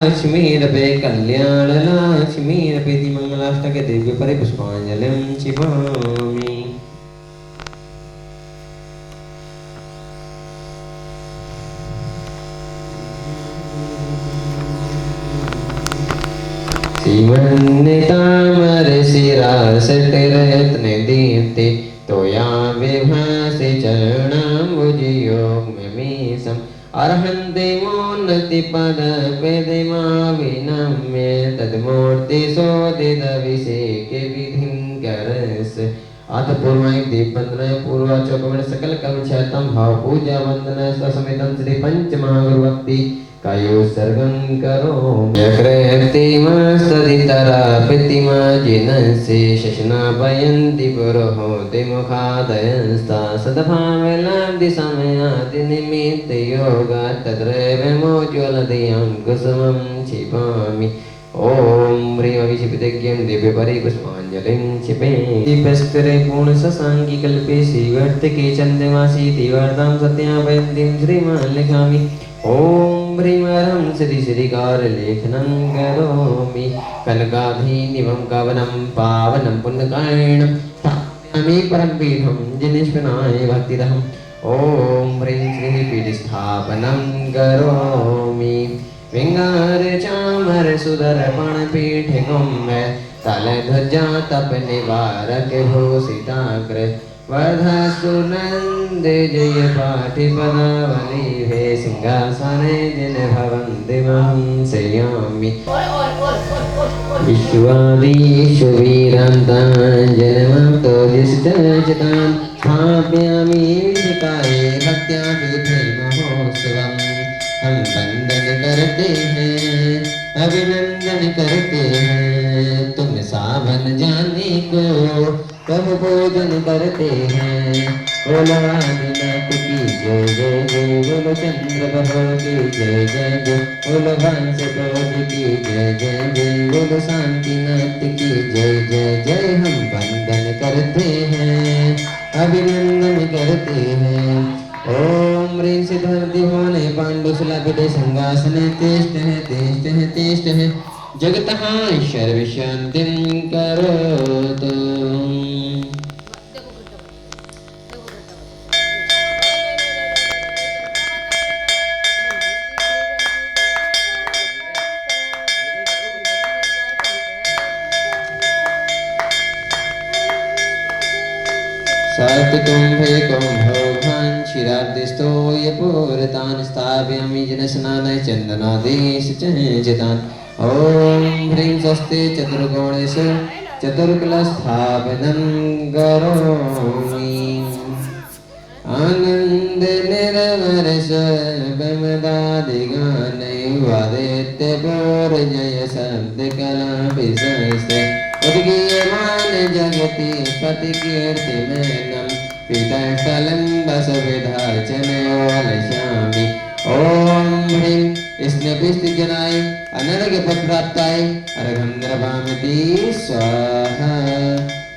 लक्ष्मीरपे कल्याण लक्ष्मीरपे मंगलाष्टक दिव्य परिपुष्पांजलिं क्षिपामि। श्रीमन्नितामर शिरासटरत्न दीप्ते तोया विभासि चरणाम्बुजयोगमीशम् अर्हन्ति मोन्नति पद वेदिमा विनम्य तद्मूर्ति शोधितभिषेके विधिं करस। अथ पूर्वायं दीपन्द्रय पूर्वाचोकमण सकल कर्म क्षयतं भाव पूजा वंदन ससमितं श्री पंचमहागुरुभक्ति कायो सर्गं करो यकृतिमस्तदितरा प्रतिमा जिनस्य शशना पयन्ति पुरोहोति मुखादयस्ता सदभावलब्धि समयाति निमित्त योगा तत्रैव मोज्ज्वलधियं कुसुमं क्षिपामि। ओम ह्रीं अभिषिपितज्ञं दिव्य परिपुष्पांजलिं क्षिपेमि। दीपस्तरे पूर्ण ससांगी कल्पे श्रीवर्तिके चन्द्रमासी तीव्रतां सत्यापयन्तीं श्रीमान् लिखामि। ओम ह्रीं हरं श्री श्रीकार लेखनं करोमि कनकाधीनिवं कवनं पावनं पुण्यकायणं स्थापयामि परमपीठं जिनिष्पनाय भक्तिदहम्। ओम ह्रीं श्री पीठस्थापनं करोमि विंगार चामर सुदर्पण पीठिकं में तल ध्वजा तप निवारक भूषिताग्र वधस्तु नंद जय पाठि पदावली भे सिंहासने जिन भवन्ति महंसयामि। विश्वादीषु वीरान्तान् जन्मतो दिष्टजतान् स्थापयामि विधिकाये भक्त्या पीठे महोत्सवम्। हम वंदन करते हैं अभिनंदन करते हैं तुम सावन जाने को कब भोजन करते हैं। बोलो आदिनाथ की जय जय जय बोलो चंद्र प्रभु की जय जय जय बोलो हंस प्रभु की जय जय जय बोलो शांतिनाथ की जय जय जय। हम वंदन करते हैं अभिनंदन करते हैं। ओम ह्रीं सिद्धि होने पांडुसुलभिदे सिंहासने तिष्ठ है जगतः सर्वशान्तिं करोतु। सात्कुम्भैकुम्भोघान् क्षीराब्धिस्थो यपूरतान् स्थापयामि जनस्नानाय चन्दनादेशचितान्। ॐ ह्रीं स्वस्ति चतुर्कोणेषु चतुर्कलस्थापनं करोमि आनन्दनिर्भरसर्वमदादिगानै वादित्यपूर्जय शब्दकलाभिषस्ते उद्गीयमान जगति पतिकीर्तिमेनं पीतस्थलं बसविधार्चनयोलशामि। ॐ ह्रीं स्नपिष्टिजनाय अनर्घ्यपदप्राप्ताय अर्घं द्रवामि स्वाहा।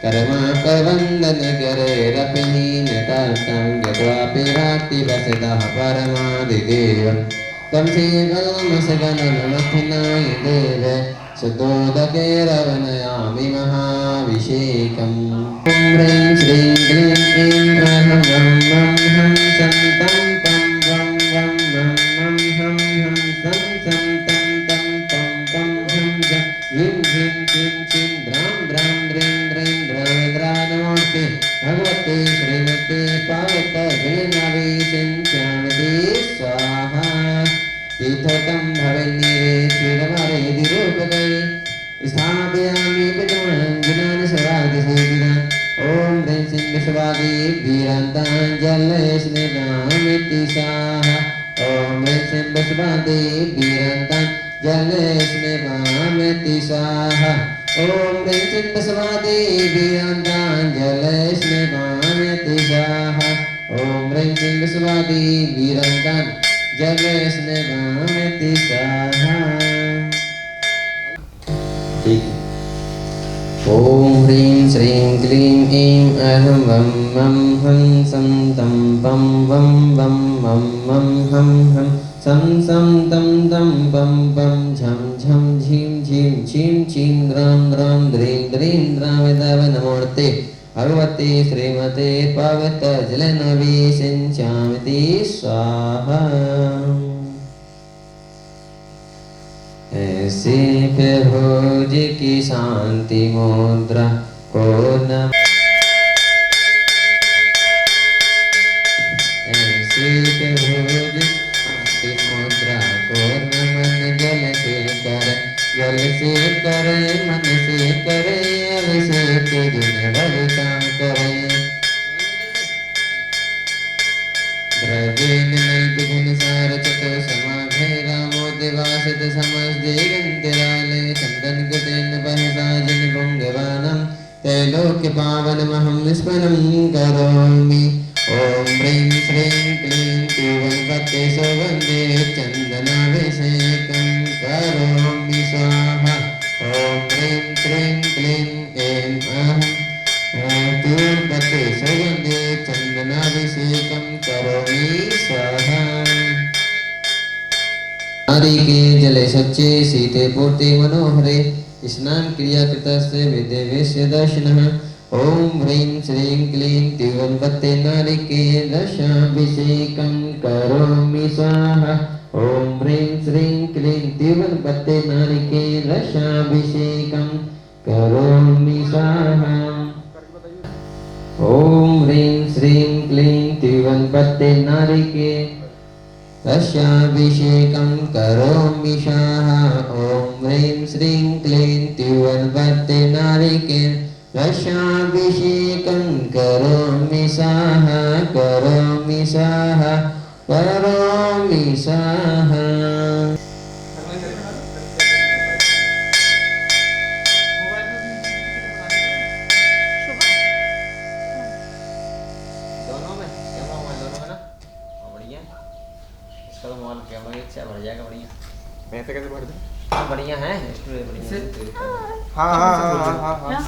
कर्मापवन्दन करेरपिहीनतां यद्वापि भक्तिवसतः परमादिदेवं त्वं श्रीगणमसगणनमथिनाय देव सुदोदके रवनयामि महाभिषेकम्। ॐ ह्रीं श्रीं क्लीं ऐं ह्रं वं वं हं सं तं पं वं वं वं वं हं हं सं सं तं तं पं पं हं ज ह्रीं ह्रीं क्लीं क्लीं द्रां द्रां द्रीं द्रीं द्रवद्रा नमोऽस्ते भगवते श्रीमते पावतगुणनाभि सिञ्चामि स्वाहा। तीर्थोत्तम भवेन्निवेक्षितमरेदिरूपकै स्थापयामि विद्वान् सवादिसेवितान्। ॐ ह्रीं सिं विश्वादि वीरान्तान् जलस्निग्धामिति स्वाहा। ॐ ह्रीं सिं विश्वादि वीरान्तान् जलस्निग्धामिति स्वाहा। ॐ ह्रीं सिं विश्वादि वीरान्तान् जलस्निग्धामिति स्वाहा। ॐ ह्रीं सिं विश्वादि वीरान्तान् जलस्निग्धामिति स्वाहा। ओम ह्रीं श्रीं क्लीं ऐं अहं वं वं हं सं तं पं वं वं वं वं हं हं सं सं तं तं पं पं झं झं झीं झीं झीं झीं ग्रां ग्रां द्रीं द्रीं द्राविदव नमोऽर्ते भगवते श्रीमते पवित्रजलनवीसिञ्चामिति स्वाहा। ऐसी प्रभु जी की शांति मुद्रा को न ऐसी प्रभु जी शांति मुद्रा को नमन जल से करे मन से करे अभिषेक दिन भर काम करे द्रव्येन नैत गुण सार चतो समाघे रामो देवासित समस्ते गंतरालय चंदन कृतेन बहसाजन भुंगवानम त्रैलोक्य पावनमहं विस्मरणं करोमि। ओम ह्रीं श्रीं क्लीं तिरुवनपते सुगंधे चंदनाभिषेकं करोमि स्वाहा। ओम ह्रीं श्रीं क्लीं ऐं तिरुवनपते सुगंधे चंदनाभिषेकं करोमि स्वाहा। नारी के जले सच्चे सीते पूर्ति मनोहरे स्नान क्रिया कृतस्य विदेवेश्य दर्शनः। ओम ह्रीं श्रीं क्लीं तिरुवनपते नारिके दशाभिषेकं करोमि स्वाहा। ओम ह्रीं श्रीं क्लीं तिरुवनपते नारिके दशाभिषेकं करोमि स्वाहा। ओम ह्रीं श्रीं क्लीं तिरुवनपते नारिके दशाभिषेकं करोमि स्वाहा। ओम ह्रीं श्रीं क्लीं तिरुवनपते नारिके दशाभिषेकं करोमि स्वाहा करोमि स्वाहा करोमि स्वाहा। दोनों में कैमरा मोबाइल दोनों में ना बढ़िया इसका तो मोबाइल कैमरा अच्छा बढ़ जाएगा बढ़िया। पैसे कैसे बढ़ जाए? बढ़िया है बढ़िया। हाँ हाँ हाँ हाँ हाँ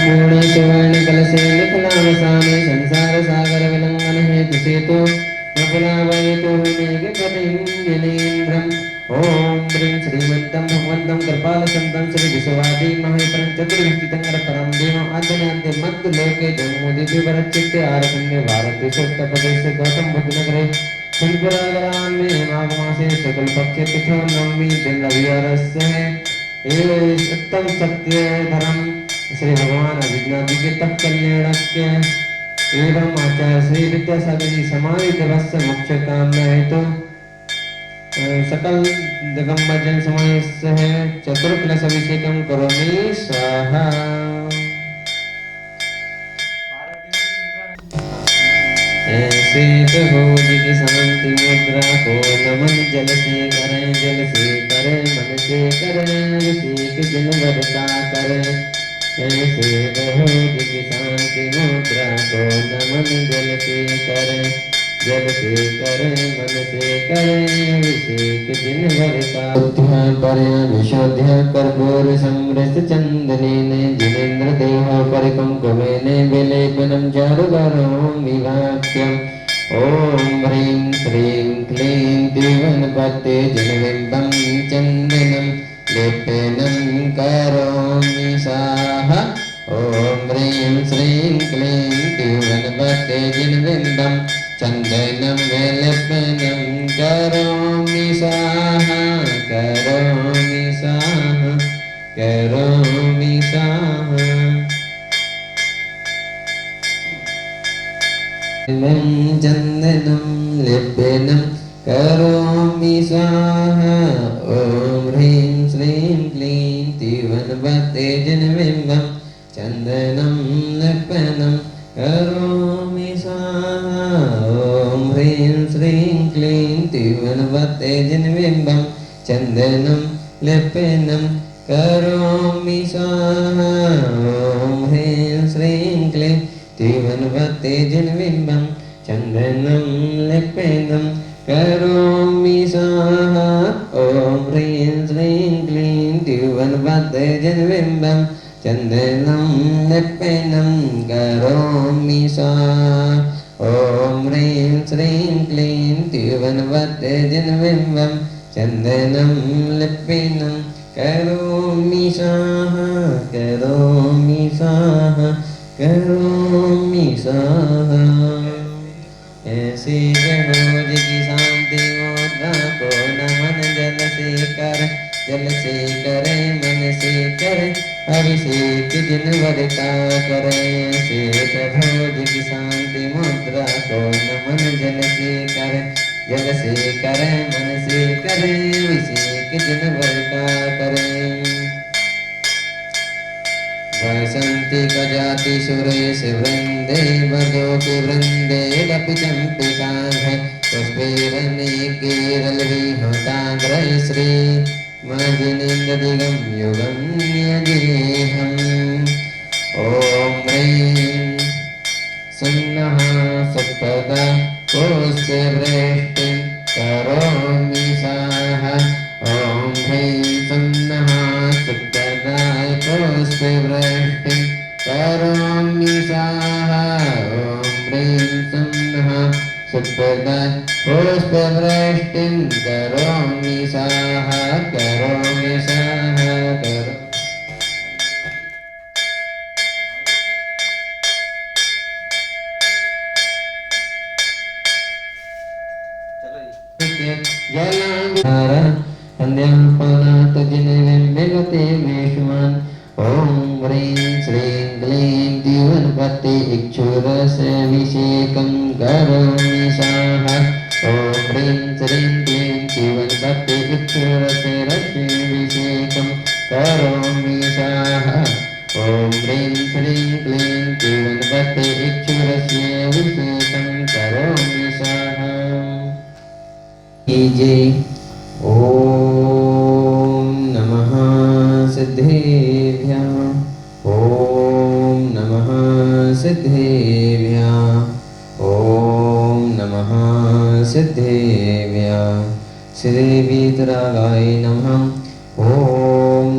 पूर्ण सुवर्ण कलशे निखलावसाने संसार सागर विलंघन हेतु सेतु नकुलावयतु मेघपतिञ्जनेन्द्रम्। ओम ह्रीं श्रीमन्तं भगवन्तं कृपालसन्तं श्री विश्वादी महेश्वरं चतुर्विष्टितं परं देवं आद्यनान्ते मध्यलोके जम्मूदिव्यवरचित्ते आरण्ये भारते सोत्तरप्रदेशे गौतम बुद्धनगरे शंकराग्राम में माघ मासे शुक्ल पक्ष तिथि नवमी दिन रविवारस्य है। उत्तम सत्य धर्म श्री भगवान अभिज्ञा जी के तप कल्याणस्य एवं आचार्य श्री विद्यासागर जी समाधि दिवस से मुख्य काम हेतु सकल दिगंबर जन समाज है चतुर्कलश अभिषेकं करोमि स्वाहा। ऐसे प्रभु जी की शांति मुद्रा को नमन जल से करें मन से करें अभिषेक दिन भर का करें। ऐसे प्रभु जी की शांति मुद्रा को नमन जल से करें मन से करें अभिषेक दिन भर का। विशुद्ध कर्पूर समृत चंदनेन जिनेन्द्र देह पर कुंकुमेन विलेपनं चारुकरोमि वाक्यम्। ओम ह्रीं श्रीं क्लीं तिरुवनपते जलबिम्बं चन्दनं लेपनं करोमि स्वाहा। ओम ह्रीं श्रीं क्लीं तिरुवनपते जलबिम्बं चन्दनं लेपनं करोमि स्वाहा करोमि स्वाहा करोमि स्वाहा। चन्दनं लेपनं करोमि स्वाहा। ओम ह्रीं श्रीं क्लीं तिरुवनपते जलबिम्बं चन्दनं लेपनं करोमि स्वाहा। ओम ह्रीं श्रीं क्लीं तिरुवनपते जलबिम्बं चन्दनं लेपनं करोमि स्वाहा। ओम ह्रीं श्रीं क्लीं तिरुवनपते जलबिम्बं चन्दनं लेपनं करोमि स्वाहा। ओम ह्रीं श्रीं क्लीं तिरुवनपते जलबिम्बं चन्दनं लेपनं करोमि स्वाहा। ॐ ह्रीं श्रीं क्लीं त्रिभुवनवते जिन्बिम्बं चन्दनं लिपिनं करोमि स्वाहा करोमि स्वाहा करोमि स्वाहा। ऐसी गणोज की शांति मुद्रा को नमन जल से करे मन से करे अभिषेक जिनवर का करे। ऐसे गणोज की शांति मुद्रा को नमन जल से करे मन से करे अभिषेक जिनवर का करे। वसन्ति कजाति सुरेश वृन्दे वधोके वृन्दे लपितम्पिकाघ्र पुष्पैरने केरलविहताग्रह श्री मजिनेन्द्रदिगं युगं यजेहम्। ॐ ह्रीं सुन्नः सप्तदा पुष्पवृष्टिं करोमि स्वाहा। ॐ ह्रीं सुन्नः सप्तदा पुष्पवृष्टिं करोमि स्वाहा। ॐ ह्रीं सुन्नः सप्तदा पुष्पवृष्टिं करोमि स्वाहा करोमि स्वाहा करो। अन्यपानात् जिनेवं विगते मेषुमान्। ॐ ह्रीं श्रीं क्लीं द्युवनपते इक्षुरसाभिषेकं करोमि स्वाहा। ॐ ह्रीं श्रीं क्लीं द्युवनपते इक्षुरसाभिषेकं करोमि स्वाहा। ॐ ह्रीं श्रीं क्लीं द्युवनपते इक्षुरसाभिषेकं करोमि स्वाहा। जय ॐ नमः सिद्धेभ्यः ॐ नमः सिद्धेभ्यः ॐ नमः सिद्धेभ्यः। श्री वीतरागाय नमः। ॐ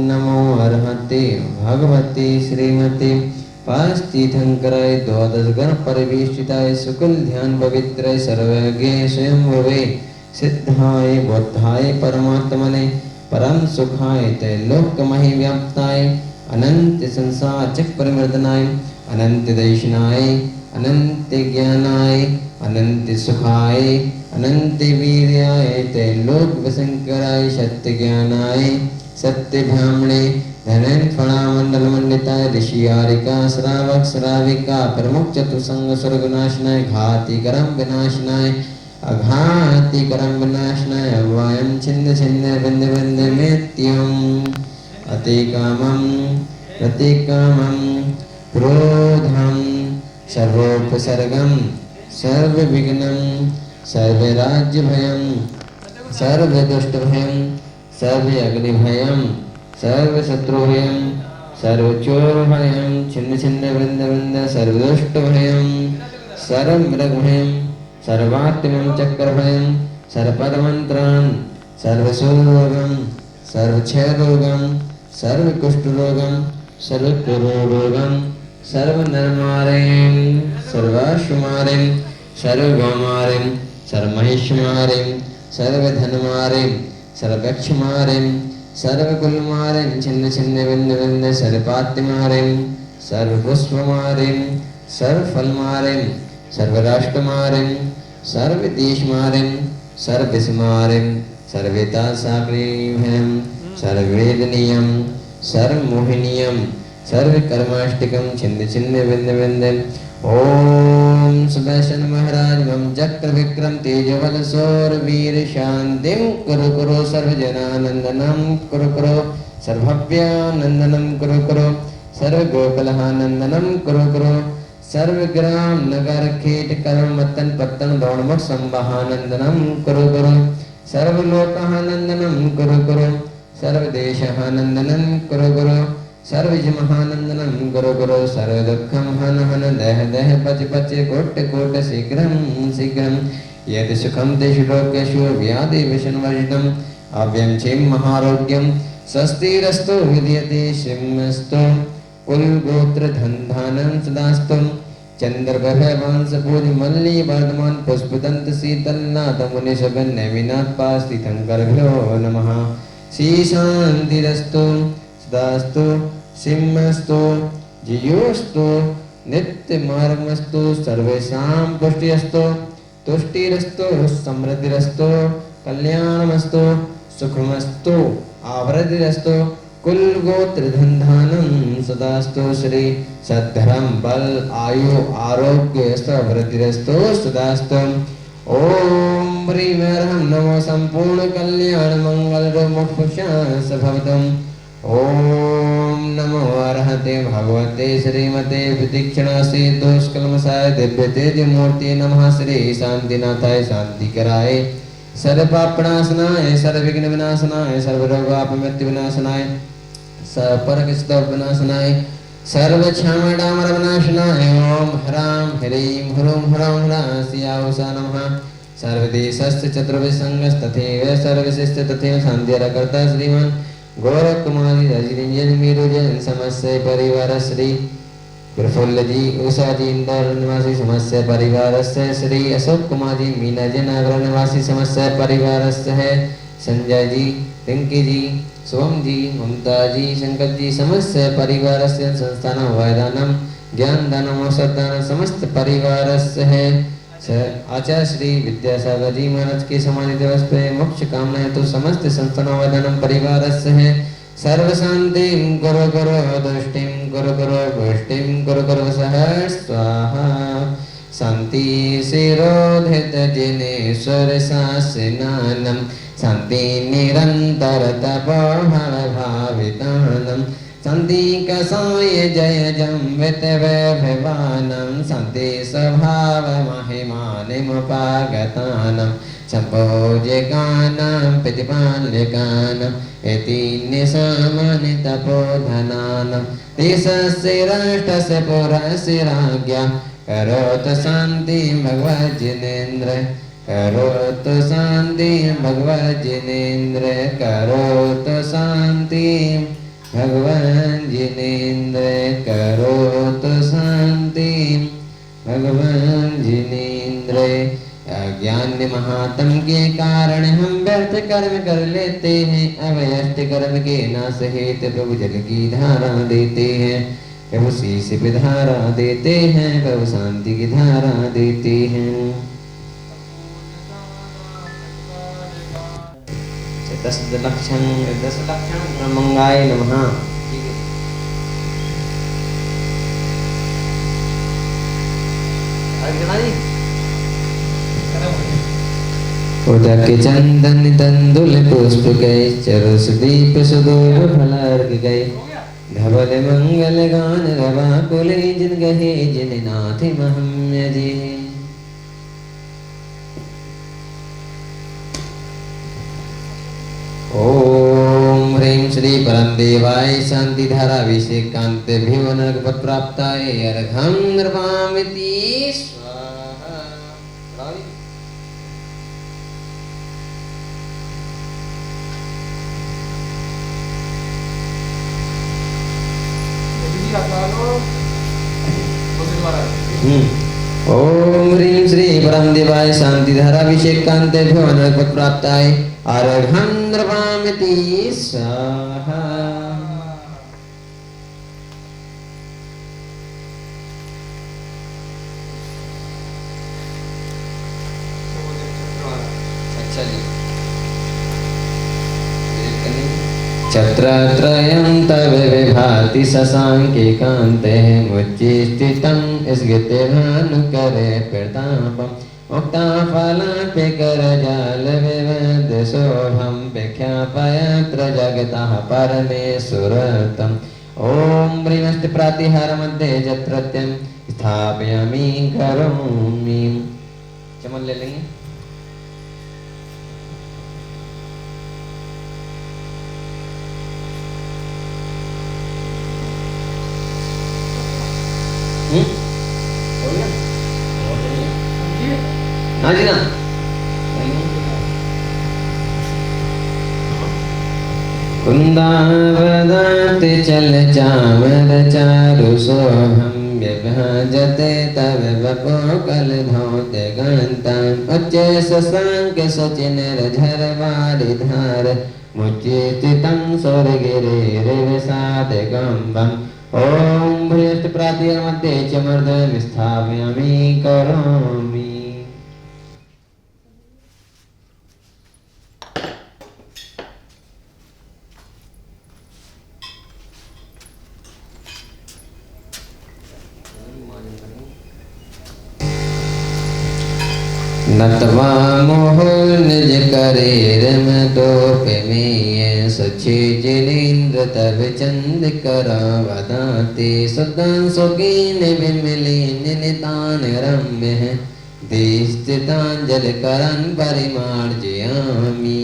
नमो अर्हते भगवते श्रीमते पास्तीर्थंकराय द्वादश गण परिवेष्टिताय सुकुल ध्यान पवित्राय सर्वज्ञ स्वयंभुवे सिद्धाय बुद्धाय परमात्मने परम सुखाय त्रैलोक्यमहि व्याप्ताय अनंत संसार चक्र मर्दनाय अनंत दैशनाय अनंत ज्ञानाय अनंत सुखाय अनंत वीर्याय त्रैलोक वशंकराय सत्य ज्ञानाय सत्य ब्राह्मणे धनन फणामंडल मंडिताय ऋषियारिका श्रावक श्राविका प्रमुख चतुसंग स्वर्गनाशनाय घाति करम विनाशनाय अघाति करम विनाशनाय अव्वायं छिन्न छिन्न बिंद बिंद मृत्युम् अतिकामं प्रतिकामं क्रोधं सर्वोपसर्गं सर्वविघ्नं सर्वराज्यभयं सर्वदुष्टभयं सर्वअग्निभयं सर्वशत्रुभयं सर्वचोरभयं छिन्न छिन्न बिंद बिंद सर्वदुष्टभयं सर्वमृगभयं सर्वात्मं चक्रभयं सर्वपदमन्त्रान् सर्वशूरोगं सर्वक्षयरोगं सर्वकुष्ठरोगं सर्वकुरोरोगं सर्वनरमारिं सर्वाश्वमारिं सर्वगौमारिं सर्वमहिषमारिं सर्वधनमारिं सर्वक्षमारिं सर्वकुलमारिं छिन्न छिन्न बिंद बिंद सर्वपात्यमारिं सर्वपुष्पमारिं सर्वफलमारिं सर्वराष्ट्रमारिं सर्वदेशमारिं सर्वविस्मारिं सर्वेतासाग्निभयं सर्ववेदनीयं सर्वमोहिनीयं सर्वकर्माष्टकं छिन्न छिन्न बिंद बिंद। ओम सुदर्शन महाराज मम चक्र विक्रम तेजवल सौरवीर शांतिं कुरु कुरु सर्वजनानंदनं कुरु कुरु सर्वभव्यानंदनं कुरु कुरु सर्वगोकुलानंदनं कुरु कुरु सर्वग्राम नगर खेट कर्म मत्तन पत्तन दौड़मुख संवाहानंदनं कुरु कुरु सर्वलोकानंदनं कुरु कुरु सर्वदेशानंदनं कुरु कुरु सर्वजमहानंदनं कुरु कुरु सर्वदुःखं हन हन दह दह पच पच कोट कोट शीघ्रं शीघ्रं यत् सुखं तेषु लोकेषु व्याधि विषण्वर्जितम् अव्यं क्षेम महारोग्यं स्वस्तिरस्तु विद्यते श्रीमस्तु कुलगोत्र धन धानं सदास्तु चंद्रग्रह वंश भुज मल्ली वर्धमान पुष्पदंत शीतलनाथ मुनिशगन नैमिनाथ पास्थितं करभ्यो नमः। श्री शांतिरस्तु सदास्तु सिंहस्तु जियोस्तु नित्यमार्गमस्तु सर्वेषां पुष्टिरस्तु तुष्टिरस्तु समृद्धिरस्तु कल्याणमस्तु सुखमस्तु आवृद्धिरस्तु कुल गोत्र धनधानं सदास्तु श्री सद्धर्म बल आयु आरोग्य समृद्धिरस्तु सदास्तु। ओम ह्रीं नमो संपूर्ण कल्याण मंगल मोक्षांश भवतुम्। ओम नमो अर्हते भगवते श्रीमते विदीक्षणासे दोषकल्मषाय दिव्य तेज मूर्ति नमः। श्री शांतिनाथाय शांतिकराय सर्वपापनाशनाय सर्वविघ्न विनाशनाय सर्वरोगापमृत्यु विनाशनाय सर्वपरकष्टविनाशनाय सर्वक्षामडामर विनाशनाय ओम ह्रां ह्रीं ह्रूं ह्रौं ह्रां सियावसा नमः। सर्वदेशस्य चतुर्विसंगस्तथैव सर्वशिष्ट तथैव शान्तिरकर्ता श्रीमन् गौरकुमारी रजनीजन मीरुजन समस्य परिवार श्री प्रफुल्ल जी उषा जी इंदौर निवासी समस्य परिवार से श्री अशोक कुमार जी मीना जी नागरा निवासी समस्य परिवार से है संजय जी पिंकी जी सोम जी ममता जी शंकर जी समस्त परिवार से संस्थान वैदानम ज्ञान दानम औषधान समस्त परिवार से है आचार्य श्री विद्यासागर जी महाराज के समाधि दिवस पे मोक्ष कामना हेतु समस्त संस्थान वैदानम परिवार से है सर्व शांतिं गुरु गुरु दुष्टिं गुरु गुरु पुष्टिं गुरु गुरु सह स्वाहा। शांति शिरोधित जिनेश्वर शासनानं शांति निरंतर तपोभव भावितानं शांति कसाय जय जम्वित वैभवानं शांति स्वभाव महिमानिमुपागतानं संपूज्यकानां प्रतिपाल्यकानां एति निशामनि तपोधनानां देशस्य राष्ट्रस्य पुरस्य राज्ञा करोतु शान्तिं भगवज्जिनेन्द्र करोतु शान्तिं भगवज्जिनेन्द्र करोतु शान्तिं भगवान जिनेन्द्र करोतु शान्तिं भगवान जिनेन्द्र। अज्ञान महात्म के कारण हम व्यर्थ कर्म कर लेते हैं अव्यस्त कर्म के नाश हेतु प्रभु जल की धारा देते हैं प्रभु शीश पे धारा देते हैं प्रभु शांति की धारा देते हैं। दस लक्षण ब्रह्मंगाय नमः। उदक चंदन तंदुल पुष्प गए चरस दीप सुदूर फलार्ग गए धवल मंगल गान रवा कुले जिन गहे जिन नाथ महम्य जी। ओम ह्रीं श्री परमदेवाय शांति धारा अभिषेकांत भिव नरक प्राप्ताय अर्घं निर्वामिति स्वाहा। ओम ह्रीं श्री परमदेवाय शांति धारा अभिषेकांत भिव नरक प्राप्ताय अर्घं निर्वामिति स्वाहा। छत्रत्रयं तव विभाति शशांके कांते मुच्चि स्थितं स्गिते भानुकरे प्रतापम् मुक्ता फलापि करजाल विवद शोभं विख्यापयत्र जगतः परमेश्वरतम्। ओम ब्रह्मस्ति प्रातिहार मध्ये जत्रत्यं स्थापयामि करोमि। चमन ले लेंगे। हाँ जी ना कुंदावदात चल चामर चारु शोभम व्यभाजते तव वपो कलधौते गन्ताम् उच्चे शशाङ्क सचिनिर्झरवारिधार मुच्ये स्थितं स्वर्गिरेर्विषादगम्बम् ॐ बृहस्पतिमध्ये च मर्दं स्थापयामि करोमि। नत्वा मोहो निज करेर मदोपमेय सचे जिनेन्द्र तव चंद करावदाते सुदान सुगीन विमलीन नितान रम्य देस्थितांजल करन परिमार्जयामि।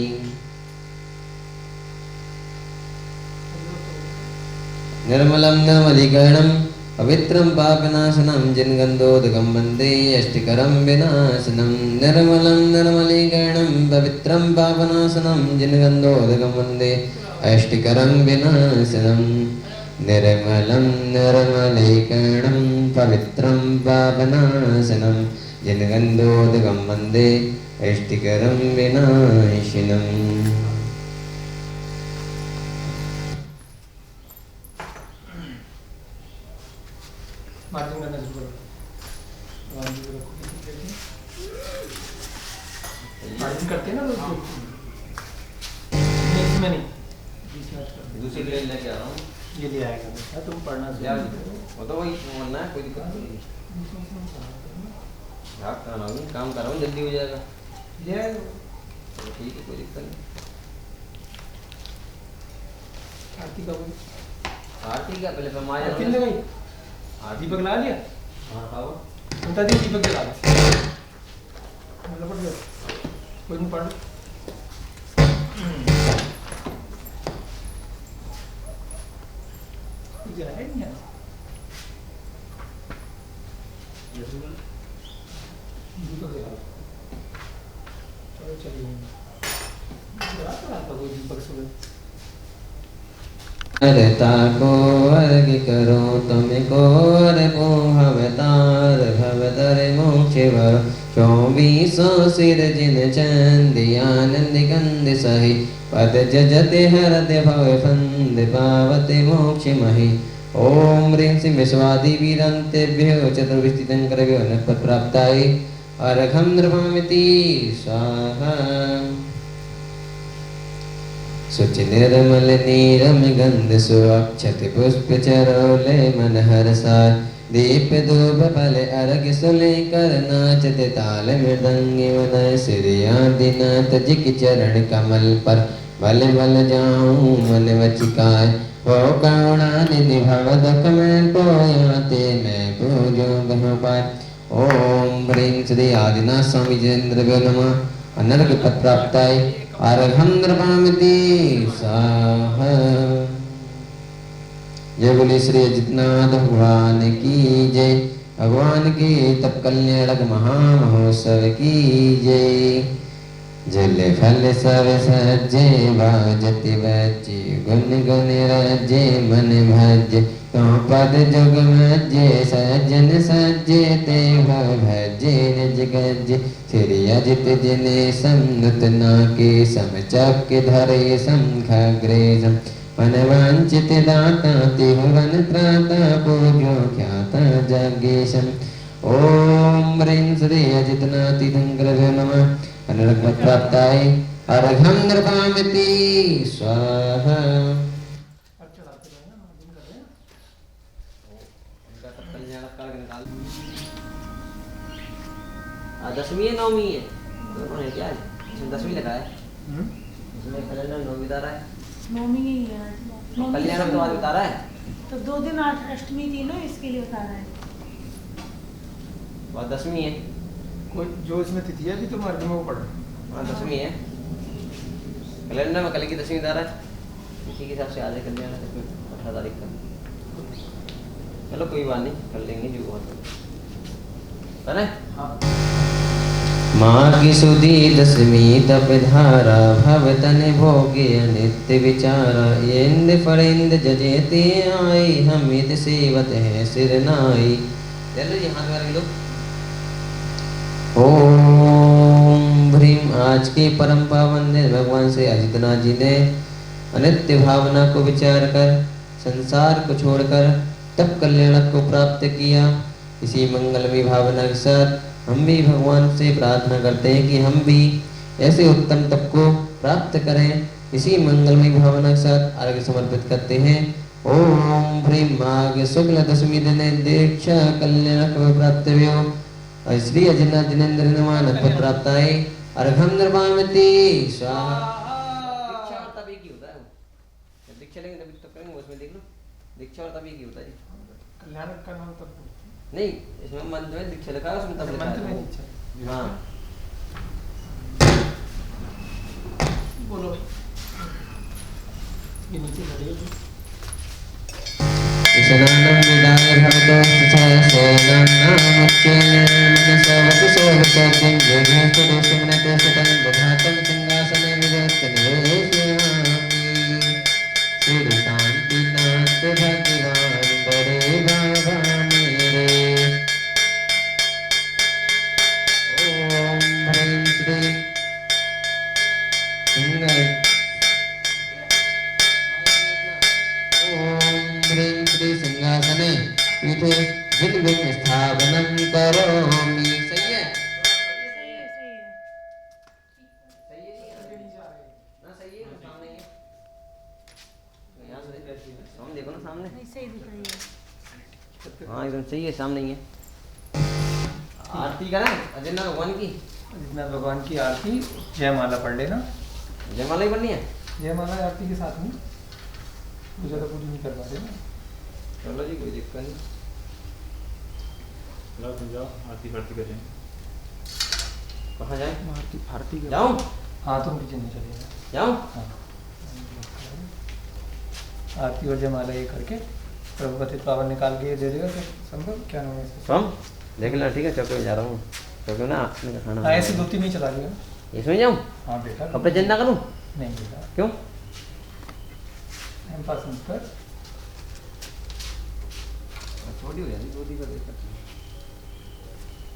निर्मलं निर्मलीकरणं पवित्रं पापनाशनं जिनगन्धोदकं वन्दे अष्टकरं विनाशनं। निर्मलं निर्मलीकरणं पवित्रं पापनाशनं जिनगन्धोदकं वन्दे अष्टकरं विनाशनं। निर्मलं निर्मलीकरणं पवित्रं पापनाशनं जिनगन्धोदकं वन्दे अष्टकरं विनाशिनम्। मार्जिन करना शुरू करो। मार्जिन करते हैं ना लोग इसमें नहीं दूसरी ले लेके आ रहा हूँ। ये ले आएगा बेटा तुम पढ़ना वो तो वही वरना कोई दिक्कत नहीं। भाग कर रहा हूँ काम कर रहा हूँ जल्दी हो जाएगा। ले आएगा तो ठीक है कोई दिक्कत नहीं। आरती का कोई आरती का पहले फरमाया आरती लगाई दीपक लगा लिया। हाँ खाओ उनका दी दीपक जला दे मतलब पढ़ गया कोई नहीं पढ़ जाए नहीं यार दीपक जला चलो चलिए जला तो आता कोई दीपक सुबह अरता को अर्घ करो तुमको अर्घो भवतार भवतर मोक्षवर 24 सिर जिन चंद आनंद गंध सही पद जजते हरते भव फंद पावते मोक्ष महि। ओम ह्रीं श्रीं विश्वादि वीरंतेभ्यो चतुर्विस्थितं करभ्यो नः प्राप्ताय अर्घं नृपामिति स्वाहा। शुचि निर्मल नीरम गंध सुअक्षत पुष्प चरोले मन हरसाय दीप धूप फल अर्घ सुले कर नाचते ताल मृदंगी वनय श्रीयादिनाथ जी की चरण कमल पर बल बल जाऊं मन वचिकाय हो करुणा निधि भवदक में पोयाते मैं पूजो बह पाय। ओम ह्रीं श्री आदिनाथ स्वामी जिनेन्द्रभ्यो नमः। अनर्घ पद प्राप्ताय अर्घं नृपामिति स्वाहा। जय बोले श्री अजितनाथ भगवान की जय। भगवान की तप कल्याणक महामहोत्सव की जय। जल फल सब सज्जे बाजति बच्चे गुण गुण रजे मन भजे तो पद जुग मज्जे सज्जन सज्जे ते भजे निज गज्जे श्री अजित जिने सन्नुत नाके समचक धरे शंखग्रेसम मन वांचित दाता तिहुवन त्राता पूज्यो ख्याता जगेशम। ओम ह्रीं श्री अजितनाथ तीर्थंकरभ्यो नमः। अनर्घ प्राप्ताय अर्घं नृपामिति स्वाहा। दसवीं है नौवीं है दोनों है क्या? इसमें 10वीं लगा है। इसमें कैलेंडर 9 बता रहा है। 9वीं ही है आज। कल्याण तो आज बता रहा है तो 2 दिन अष्टमी थी ना इसके लिए बता रहा है। और 10वीं है कोई जो इसमें तिथि है अभी तो मार्ग में वो पढ़। हाँ 10वीं है कैलेंडर में कल की 10वीं बता रहा है। इसी के हिसाब से आज है कल्याण 18 तारीख का। चलो कोई बात नहीं कर लेंगे जो हुआ है ना। माँ की सुधी दशमी तप धारा भव तन भोगे नित्य विचारा इंद फरिंद जजेते आई हमित सेवत है सिर नाई। चलो ये हाथ में रख लो। ओम भ्रीम। आज के परम पावन दिन भगवान श्री अजितनाथ जी ने अनित्य भावना को विचार कर संसार को छोड़कर तप कल्याण को प्राप्त किया। इसी मंगलमय भावना के साथ हम भी भगवान से प्रार्थना करते हैं कि हम भी ऐसे उत्तम तप को प्राप्त करें। इसी मंगलमय भावना के साथ अर्घ्य समर्पित करते हैं। ओम ह्रीं माघ शुक्ल दशमी दिन दीक्षा कल्याण प्राप्त श्री अजितनाथ जिनेन्द्र नमान प्राप्ताय अर्घम निर्वामति स्वाहा। दीक्षा और तप एक ही होता है। जब दीक्षा लेंगे तब तप करेंगे, उसमें देख लो दीक्षा और तप एक ही होता है। कल्याण का नाम तब नहीं, इसमें मंत्र में दीक्षा लिखा है, उसमें तप लिखा है। हाँ बोलो ये नीचे लगे स्नानं विदाय भवतो ससनामुच्चैः मनसवतु सोवसोतिं योगेश्वरो सुमनते सुतं दधातं सिंहासने विवर्तनिवेशयामि। श्री शांतिनाथ भगवान बड़े बाबा मेरे। ओम ह्रीं श्री सिंहासने पीठे जिन स्थापनं करोमि। सही है? सही है, सही है। सही है ना? सही है, सामने है। यहाँ से सामने देखो ना, सामने। नहीं, सही दिख रही है। हाँ एकदम सही है, सामने ही है। आरती करें अजितनाथ भगवान की। अजितनाथ भगवान की आरती जयमाला पढ़ लेना। जयमाला ही बननी है। जयमाला आरती के साथ में पूजा तो पूरी नहीं कर पा रहे ना। चलो जी, कोई दिक्कत नहीं। जाओ आरती फारती करें। कहाँ जाए? आरती फारती के जाऊँ? हाँ तुम किचन में चले जाओ। जाऊँ? हाँ आरती और जयमाला ये करके प्रभु पति पावन निकाल के ये दे देगा। फिर संभव क्या नाम है इसका? हम देख लेना, ठीक है। चौके में जा रहा हूँ, चौके में ना आपने का खाना। हाँ ऐसे 2-3 ही चला लिया। इसमें जाऊँ? हाँ बेटा। कपड़े चेंज ना करूँ? नहीं बेटा। क्यों? टाइम पास मत कर। छोटी हो जाती, छोटी कर देता।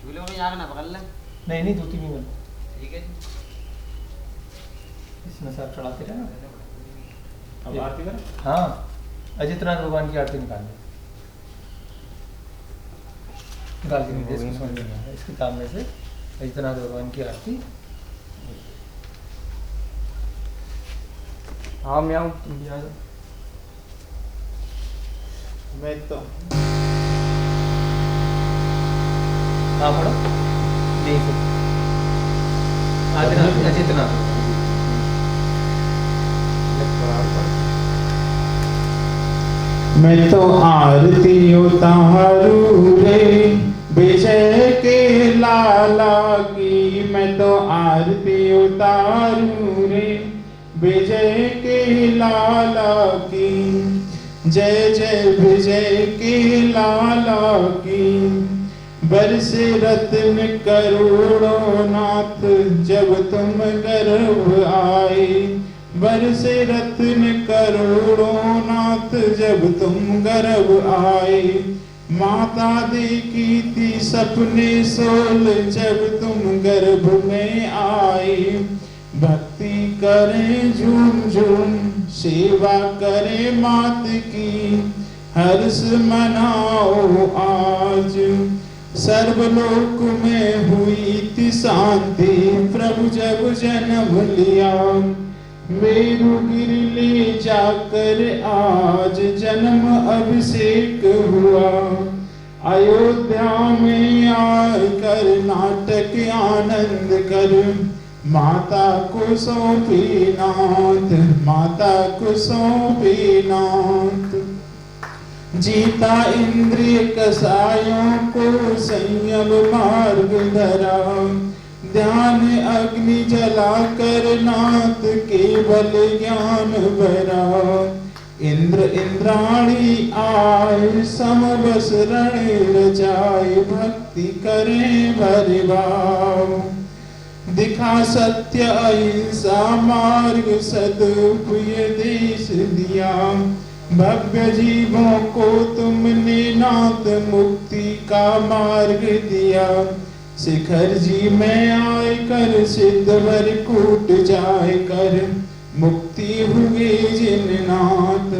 चूल्हे में आग ना पकड़ ले। नहीं नहीं 2-3 ही बन। ठीक है। इसमें सब चढ़ाते रहना। अब आरती करें। हाँ अजितनाथ भगवान की आरती निकाल दे। निकाल के नहीं दे, इसको समझ नहीं आ रहा। इसके काम में से अजितनाथ भगवान की आरती। हाँ मैं आऊँ, तुम भी आ जाओ। मैं तो हाँ पढ़ो। नहीं फिर अजितनाथ मैं तो आरती उतारू रे विजय के लाला की। मैं तो आरती उतारू रे विजय के लाला की। जय जय विजय के लाला की। बरसे रत्न करोड़ों नाथ जब तुम गर्भ आए। बरसे रत्न करोड़ों नाथ जब तुम गर्भ आए। माता देखी थी सपने 16 जब तुम गर्भ में आए। भक्ति करें झूम झूम सेवा करें मात की। हर्ष मनाओ आज सर्वलोक में हुई थी शांति। प्रभु जब जन्म लिया मेरुगिर ले जाकर आज जन्म अभिषेक हुआ। अयोध्या में आकर नाटक आनंद कर माता को सौंपी नाथ। माता को सौंपी नाथ। जीता इंद्रिय कसायों को संयम मार्ग धरा। ध्यान अग्नि जला कर नाथ केवल ज्ञान भरा। इंद्र इंद्राणी आए समबस रण रचाए। भक्ति करें भरि भाव दिखा सत्य अहिंसा मार्ग, सदप्रिय देश दिया। भव्य जीवों को तुमने नाथ मुक्ति का मार्ग दिया। शिखर जी में आए कर सिद्ध वर कूट जाए कर, मुक्ति हुए जिन नाथ।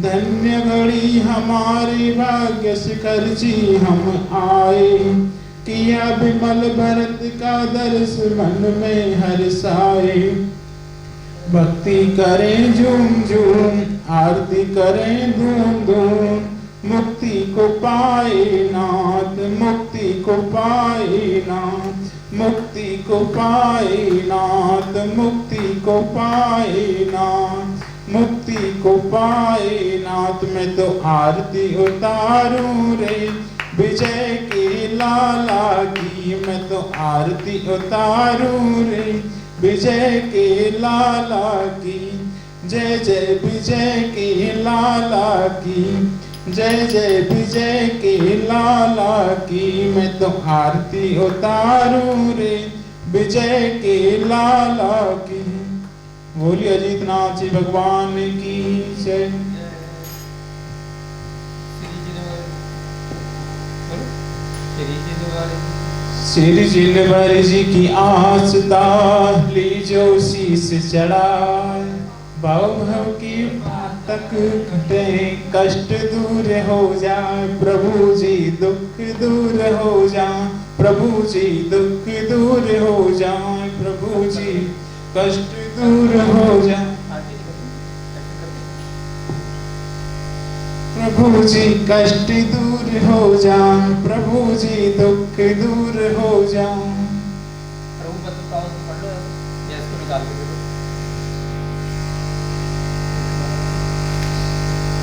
धन्य घड़ी हमारे भाग्य शिखर जी हम आए, किया विमल भरत का दर्श मन में हर्षाए। भक्ति करें झूम झूम, आरती करें धूम धूम, मुक्ति को पाए नाथ, मुक्ति को पाए नाथ, मुक्ति को पाए नाथ, मुक्ति को पाए नाथ, मुक्ति को पाए नाथ। मैं तो आरती उतारूं रे विजय के लाला की, मैं तो आरती उतारूं रे विजय के लाला की। जय जय विजय के लाला की, जय जय विजय के लाला की। मैं तो आरती उतारूं रे विजय के लाला की। बोलिए अजीतनाथ जी भगवान की जय। श्री जिनवर जी की आस्था लीजो शीस चढ़ाए, भाव भाव की तक घटे कष्ट दूर हो जाए। प्रभु जी दुख दूर हो जाए, प्रभु जी दुख दूर हो जाए, प्रभु जी कष्ट दूर हो जाए। प्रभु जी कष्ट दूर हो जाए, प्रभु जी दुख दूर हो जाए। प्रभु पद पावन पढ़ लो या इसको निकाल के दे दो।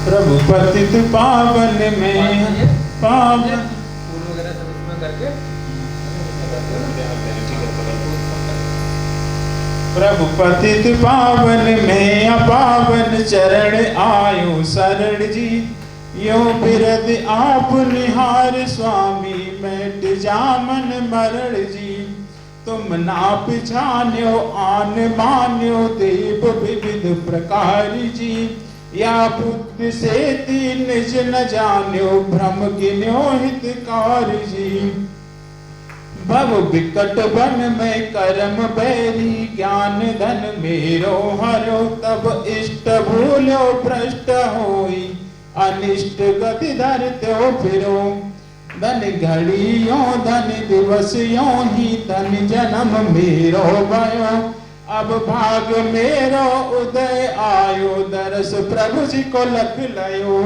प्रभु पतित पावन में पावन फूल वगैरह सब इसमें करके प्रभु पतित पावन में अपावन चरण आयो शरण जी। यो बिरद आप निहार स्वामी मैट जामन मरण जी। तुम ना पिछान्यो आन मान्यो देव विविध प्रकार जी। या बुद्ध से तीन निज न जान्यो भ्रम गिन्यो हितकार जी। भव विकट वन में करम बैरी ज्ञान धन मेरो हरो। तब इष्ट भूलो भ्रष्ट होई अनिष्ट गति धरत्यो फिरो। धन घड़ियों धन दिवसियों ही धन जन्म मेरो भयो। अब भाग मेरो उदय आयो दरस प्रभु जी को लख लयो।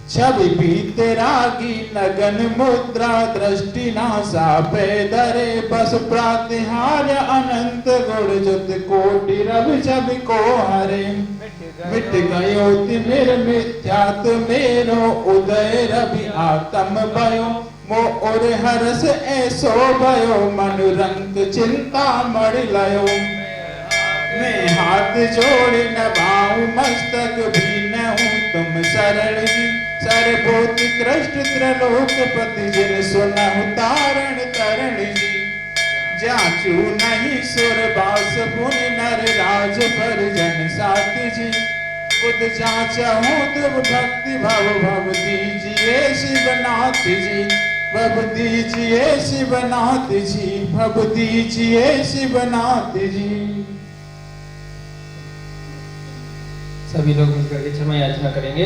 छवि बीत रागी नगन मुद्रा दृष्टि नासा पे धरे। बस प्रातिहार्य अनंत गुण जुत कोटि रवि छवि को हरे। मिट गयो तिमिर मिथ्यात मेरो उदय रवि आत्म भयो। मो और हरस ऐसो भयो मन रंग चिंता मड़ लयो। मैं हाथ जोड़ नभाऊं मस्तक भी न हूँ तुम शरण जी। सर्वभूत कृष्ण त्रिलोकपति जिन सुनहु तारण तरण जी। जाचू नहीं सुरबास पुन नर राज पर जन साथी जी। बुद्ध जाचहूँ तुम भक्ति भव भव दीजिए शिवनाथ जी। भव दीजिए शिवनाथ जी, भव दीजिए शिवनाथ जी। सभी लोग मिलकर के क्षमा याचना करेंगे।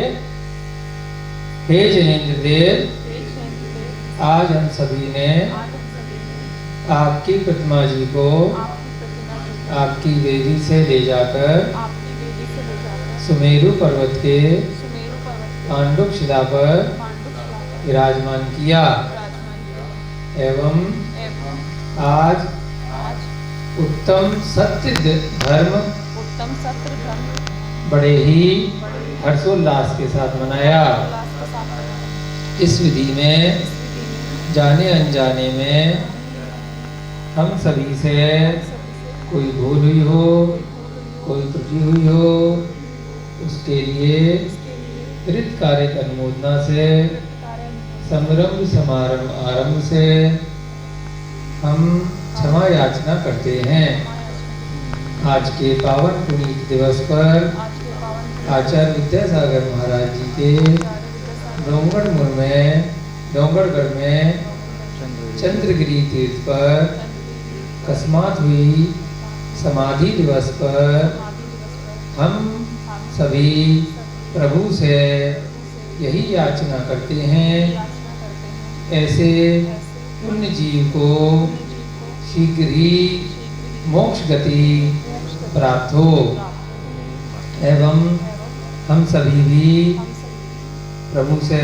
हे जिनेंद्र देव, आज हम सभी ने आपकी प्रतिमा जी को आपकी वेदी से ले जाकर सुमेरु पर्वत के पांडुक शिला पर विराजमान किया एवं आज उत्तम सत्य धर्म बड़े ही हर्षोल्लास के साथ मनाया। इस विधि में जाने अनजाने में हम सभी से कोई भूल हुई हो, कोई त्रुटि हुई हो, उसके लिए कृत कार्य अनुमोदना से समारंभ आरंभ से हम क्षमा याचना करते हैं। आज के पावन पुनीत दिवस पर आचार्य विद्यासागर महाराज जी के डोंगरगढ़ में चंद्रगिरी तीर्थ पर अकस्मात हुई समाधि दिवस पर हम सभी प्रभु से यही याचना करते हैं, ऐसे पुण्य जीव को शीघ्र ही मोक्ष गति प्राप्त हो एवं हम सभी भी प्रभु से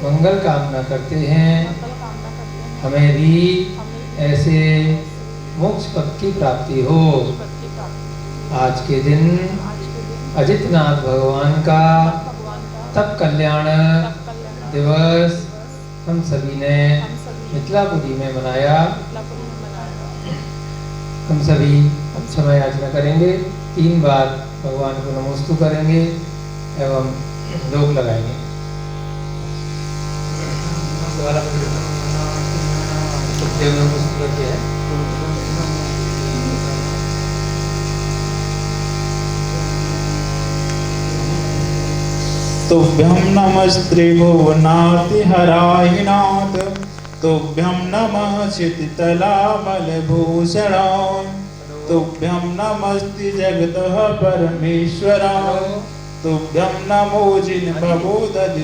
मंगल कामना करते हैं, हमें भी ऐसे मोक्ष पद की प्राप्ति हो। आज के दिन अजितनाथ भगवान का तप कल्याण दिवस हम सभी ने मिथिलापुरी में मनाया। हम सभी क्षमा याचना करेंगे, 3 बार भगवान को नमोस्तु करेंगे एवं ढोक लगाएंगे। तुभ्यं नमस्ते भुवनाति हराहिनाथ, तुभ्यं नमः क्षितितलामलभूषणाय, तुभ्यं नमस्ते जगतः परमेश्वराय, तुभ्यं नमो जिन्मबोधदिशोषणाय।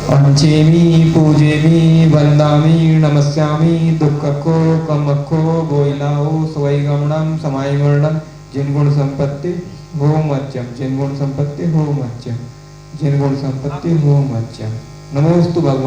पंचेमी पूजेमी वंदामी नमस्यामी दुःखको कमखो बोइलाओ स्वैगमनम समायमरणम जिनगुण संपत्ति हो मच्यम, जिनगुण संपत्ति हो मच्यम, जिनगुण संपत्ति हो मच्यम। नमोस्तु भगवान।